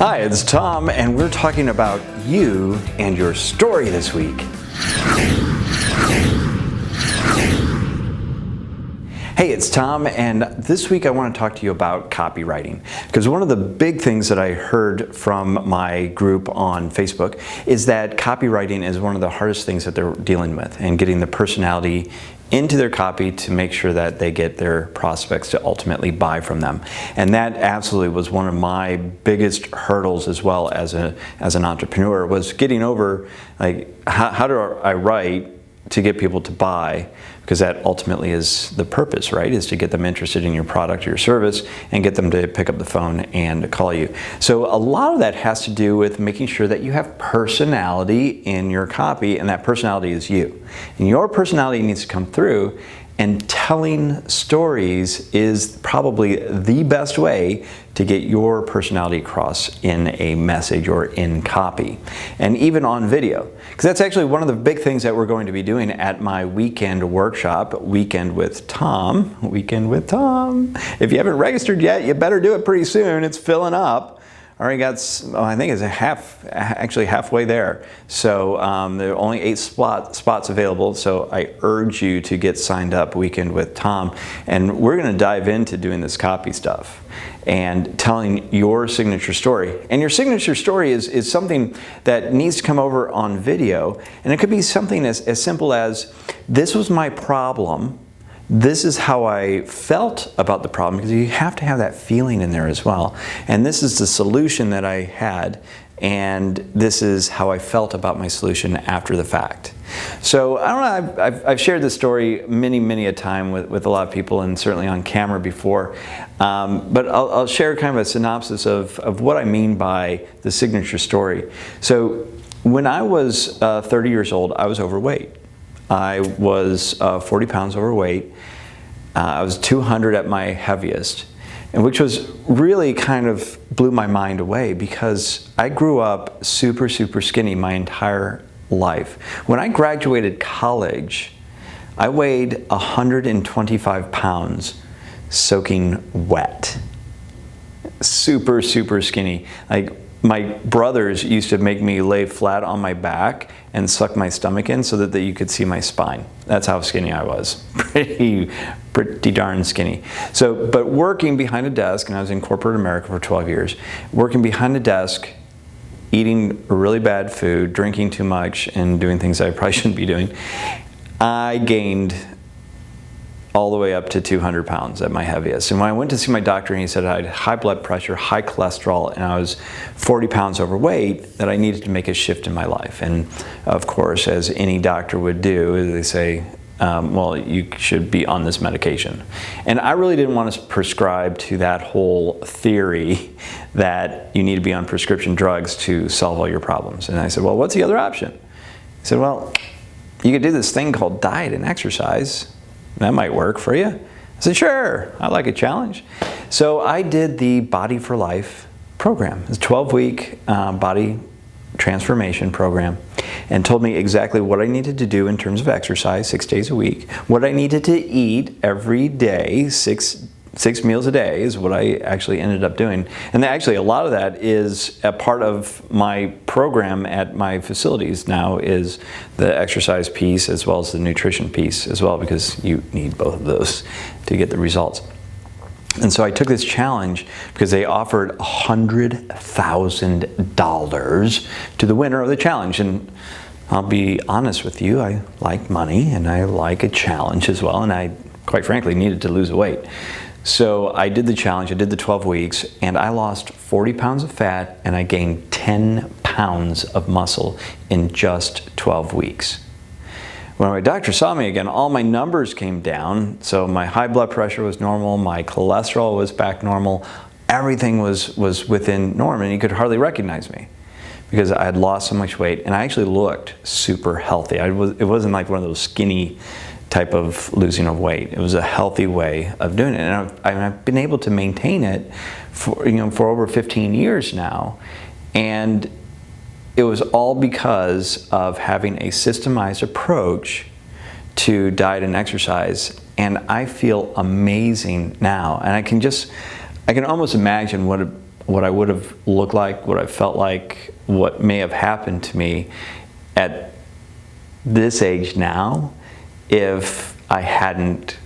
Hi, it's Tom, and we're talking about you and your story this week. Hey, it's Tom, and this week I want to talk to you about copywriting, because one of the big things that I heard from my group on Facebook is that copywriting is one of the hardest things that they're dealing with, and getting the personality into their copy to make sure that they get their prospects to ultimately buy from them. And that absolutely was one of my biggest hurdles as well as an entrepreneur, was getting over, like, how do I write to get people to buy, because that ultimately is the purpose, right? Is to get them interested in your product or your service and get them to pick up the phone and call you. So a lot of that has to do with making sure that you have personality in your copy, and that personality is you. And your personality needs to come through, and telling stories is probably the best way to get your personality across in a message or in copy, and even on video. Because that's actually one of the big things that we're going to be doing at my weekend workshop, Weekend with Tom. Weekend with Tom. If you haven't registered yet, you better do it pretty soon. It's filling up. Already got, I think it's actually halfway there. So there are only 8 spots available. So I urge you to get signed up, Weekend with Tom. And we're going to dive into doing this copy stuff and telling your signature story. And your signature story is something that needs to come over on video. And it could be something as simple as, this was my problem. This is how I felt about the problem, because you have to have that feeling in there as well. And this is the solution that I had, and this is how I felt about my solution after the fact. So I don't know, I've shared this story many a time with a lot of people, and certainly on camera before. But I'll share kind of a synopsis of what I mean by the signature story. So when I was 30 years old, I was overweight. I was 40 pounds overweight. I was 200 at my heaviest, and which was really kind of blew my mind away, because I grew up super skinny my entire life. When I graduated college, I weighed 125 pounds soaking wet. Super skinny. Like, my brothers used to make me lay flat on my back and suck my stomach in so that you could see my spine. That's how skinny I was. Pretty darn skinny. So, but working behind a desk, and I was in corporate America for 12 years, working behind a desk, eating really bad food, drinking too much, and doing things I probably shouldn't be doing, I gained all the way up to 200 pounds at my heaviest. And when I went to see my doctor, and he said I had high blood pressure, high cholesterol, and I was 40 pounds overweight, that I needed to make a shift in my life. And of course, as any doctor would do, they say, well, you should be on this medication. And I really didn't want to prescribe to that whole theory that you need to be on prescription drugs to solve all your problems. And I said, well, what's the other option? He said, well, you could do this thing called diet and exercise. That might work for you. I said, sure, I like a challenge. So I did the Body for Life program. It's a 12-week body transformation program, and told me exactly what I needed to do in terms of exercise 6 days a week, what I needed to eat every day, six meals a day is what I actually ended up doing. And actually a lot of that is a part of my program at my facilities now, is the exercise piece as well as the nutrition piece as well, because you need both of those to get the results. And so I took this challenge because they offered $100,000 to the winner of the challenge. And I'll be honest with you, I like money and I like a challenge as well, and I quite frankly needed to lose weight. So I did the challenge, I did the 12 weeks, and I lost 40 pounds of fat and I gained 10 pounds of muscle in just 12 weeks. When my doctor saw me again, all my numbers came down. So my high blood pressure was normal, my cholesterol was back normal, everything was within norm, and he could hardly recognize me because I had lost so much weight, and I actually looked super healthy. It wasn't like one of those skinny type of losing of weight. It was a healthy way of doing it, and I've been able to maintain it for over 15 years now, and it was all because of having a systemized approach to diet and exercise, and I feel amazing now. And I can almost imagine what what I would have looked like, what I felt like, what may have happened to me at this age now if I hadn't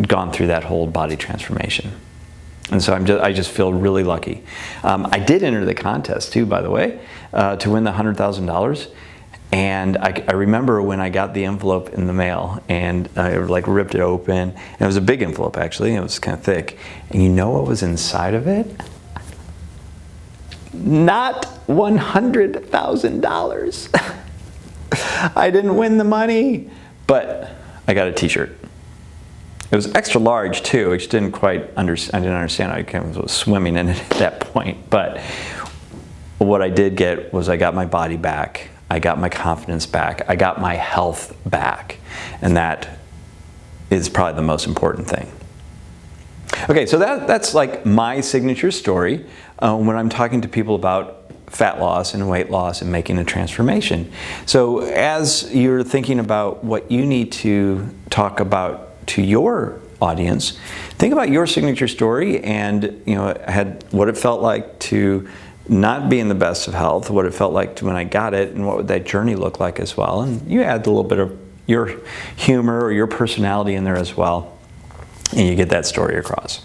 gone through that whole body transformation. And so I just feel really lucky. I did enter the contest too, by the way, to win the $100,000. And I remember when I got the envelope in the mail and I like ripped it open, and it was a big envelope actually, it was kind of thick. And you know what was inside of it? Not $100,000. I didn't win the money, but I got a t-shirt. It was extra large too, which didn't quite understand. I didn't understand. I was swimming in it at that point. But what I did get was I got my body back. I got my confidence back. I got my health back. And that is probably the most important thing. Okay, so that's like my signature story when I'm talking to people about fat loss and weight loss and making a transformation. So as you're thinking about what you need to talk about to your audience, think about your signature story and what it felt like to not be in the best of health, what it felt like when I got it, and what would that journey look like as well. And you add a little bit of your humor or your personality in there as well, and you get that story across.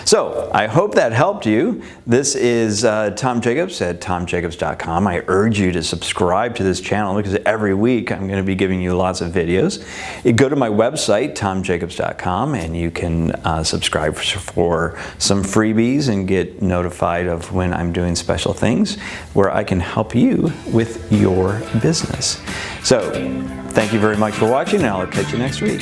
So I hope that helped you. This is Tom Jacobs at tomjacobs.com. I urge you to subscribe to this channel because every week I'm going to be giving you lots of videos. You go to my website, tomjacobs.com, and you can subscribe for some freebies and get notified of when I'm doing special things where I can help you with your business. So thank you very much for watching, and I'll catch you next week.